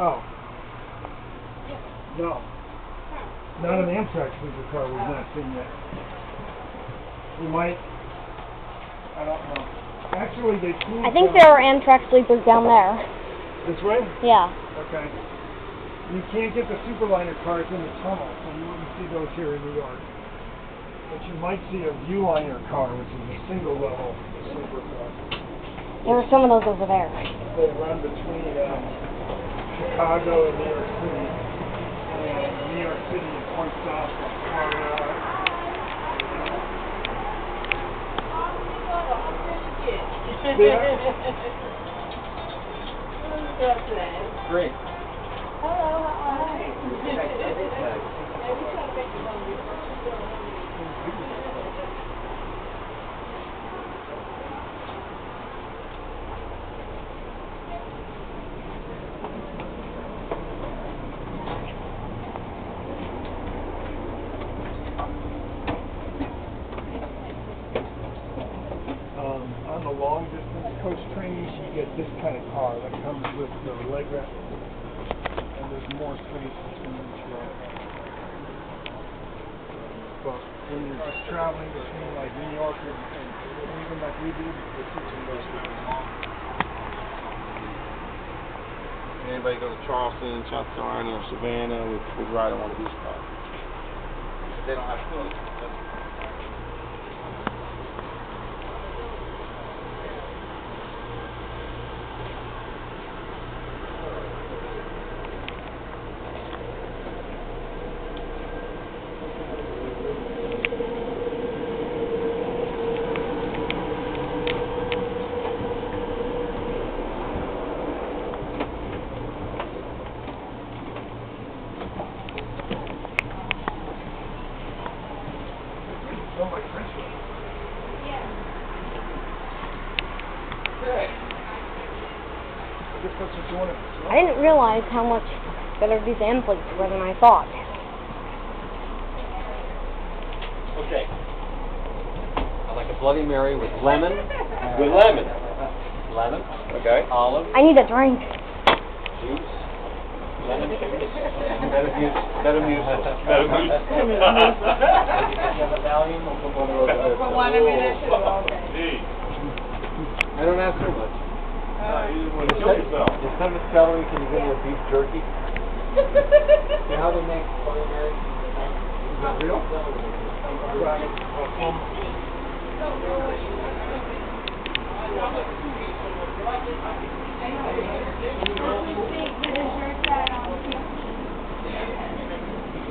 Oh. No. Not an Amtrak sleeper car we've not seen yet. We might. I don't know. Actually, they flew. I think there are Amtrak sleepers down there. This way? Yeah. Okay. You can't get the Superliner cars in the tunnel, so you wouldn't see those here in New York. But you might see a Viewliner car, which is a single level sleeper car. There are some of those over there. They run between Chicago and New York City. And New York City is one stop from Florida. Great. Hello, how are you? On the long distance coach trains, you get this kind of car that comes with the leg rest, and there's more space between each row. But when you're just traveling between like New York and even like we do, the teaching goes really long. Anybody go to Charleston, South Carolina, or Savannah would ride on one of these cars. They don't have food. I didn't realize how much better these amplis were than I thought. Okay. I like a Bloody Mary with lemon. With lemon. Lemon. Okay. Olive. I need a drink. Juice. Lemon juice. Metamucil. For 1 minute. I don't ask too much. Instead of celery, can you give me a beef jerky? You know how they make Bloody Mary? Is that real?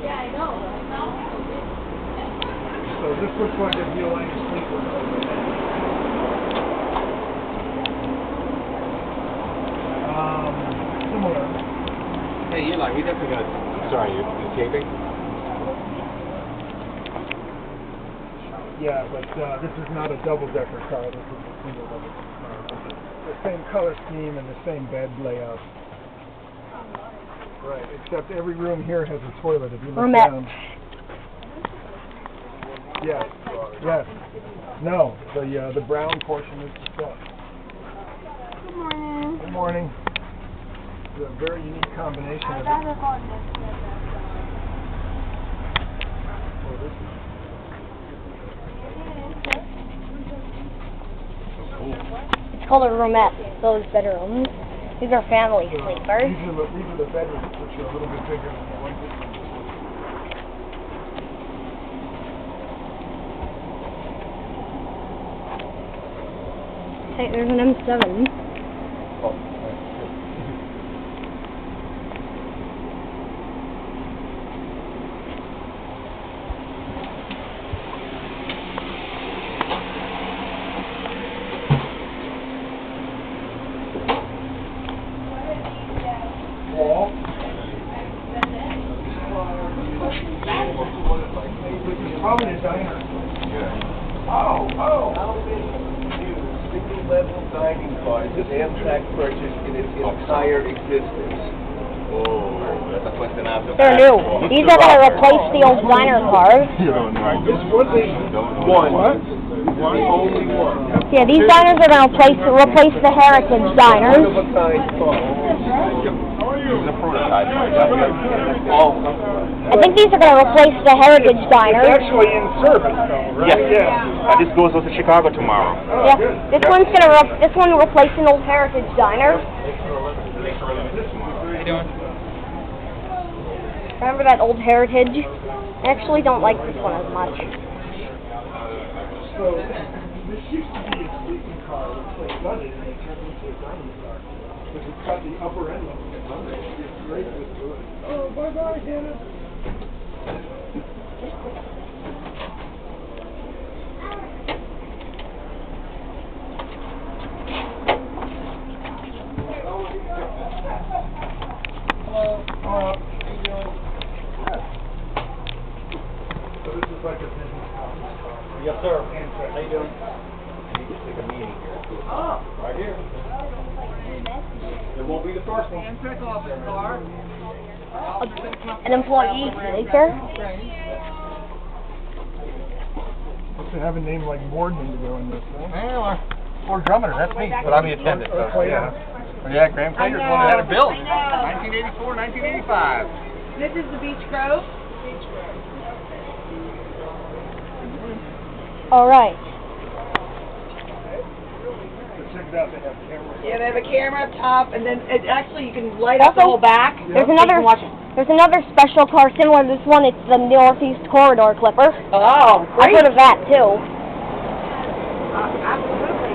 Yeah, I know. So this looks like a Viewliner sleeper. Similar. Hey, Eli, we definitely got. Sorry, you're taping? Yeah, but this is not a double-decker car. This is a single-decker car. The same color scheme and the same bed layout. Right, except every room here has a toilet. If you look down. Yes. Yes. No, the brown portion is the set. Good morning. Good morning. It's a very unique combination of. It's called a roomette, those bedrooms. These are family sleepers. These are the bedrooms, which are a little bit bigger than the ones that Hey, there's an M7. Oh. Probably a diner. Yeah. Oh. Single-level dining cars that Amtrak purchased in its entire existence. They're new. These are going to replace the old diner cars. This was one. What? Only one. Yeah, these diners are going to replace the heritage diners. One of a kind car. This is a prototype. I think these are going to replace the Heritage Diner. It's actually in service, though, right? Yes. Yeah. This goes to Chicago tomorrow. Oh, Yeah, good. this one's going to this one will replace an old Heritage Diner. Remember that old Heritage? I actually don't like this one as much. So, this used to be a sleeping car, which they gutted and they turned into a dining car. But it's got the upper end of it. It's great with wood. Oh, bye-bye, Hannah. Hello. How you doing? Good. So this is like a business conference call. Yes, sir. Amtrak. How you doing? I need to take a meeting here. Ah. Right here. It won't be the first one. Amtrak office car. An employee, sir? Supposed to have a name like Morden to go in this, huh? Well, or drummer, that's me, but I'm the attendant. So, Oh, yeah. Yeah, Graham Clayton's the one that had a bill. I 1984, 1985. This is the Beach Grove. All right. So check it out, they have cameras. Yeah, they have a camera up top, and then you can light up the Also, whole back. There's another special car similar to this one. It's the Northeast Corridor Clipper. Oh, I've heard of that too. Absolutely.